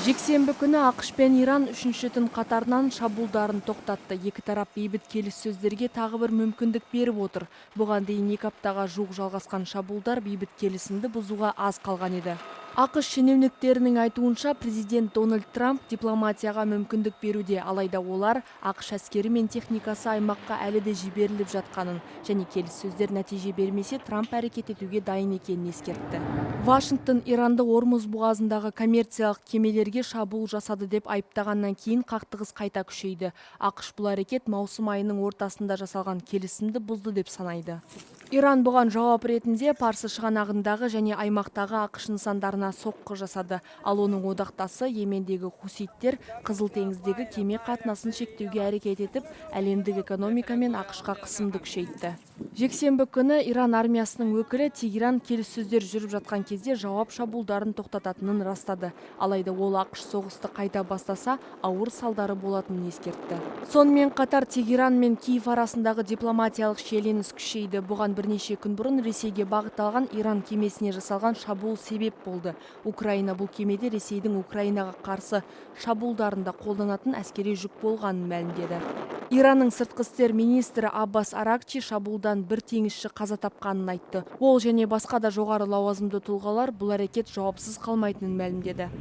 Жексенбі күні АКШ пен Иран үшінші түн қатарынан шабуылдарын тоқтатты. Екі тарап бейбіт келіссөздерге тағы бір мүмкіндік беріп отыр. Бұған дейін 2 аптаға жуық жалғасқан шабуылдар бейбіт келісімді бұзуға аз қалған еді. АКШ шенеуніктерінің айтуынша президент Дональд Трамп дипломатияға мүмкіндік беруде, алайда олар АКШ әскері мен техникасы аймаққа әлі де жіберіліп жатқанын және келіссөздер нәтиже бермесе Трамп әрекет етуге дайын екенін ескертті. Вашингтон Иранды Ормуз бұғазындағы коммерциялық кемелерге шабуыл жасады деп айыптағаннан кейін қақтығыс қайта күшейді. АКШ бұл әрекет маусым айының ортасында жасалған келісімді бұзды деп санайды. Иран бұған жауап ретінде Парсы шығанағындағы және аймақтағы АКШ нысандарына соққы жасады. Ал оның одақтасы Йемендегі хуситтер Қызыл теңіздегі кеме қатынасын шектеуге әрекет етіп, әлемдік экономика мен АКШ-қа қысымды күшейтті. Жексенбі күні Иран армиясының өкілі Тегеран келіссөздер жүріп жатқан кезде жауап шабуылдарын тоқтататынын растады. Алайда ол АКШ соғысты қайта бастаса, ауыр салдары болатынын ескертті. Сонымен қатар Тегеран мен Киев арасындағы дипломатиялық шиеленіс күшейді. Бұған бірнеше күн бұрын Ресейге бағытталған Иран кемесіне жасалған шабуыл себеп болды. Украина бұл кемеде Ресейдің Украинаға қарсы шабуылдарында қолданатын әскери жүк болғанын мәлімдеді. Иранның сыртқы істер министрі Аббас Аракчи шабуылдан бір теңізші қаза тапқанын айтты. Ол және басқа да жоғары лауазымды тұлғалар бұл әрекет жауапсыз қалмайтынын мәлімдеді.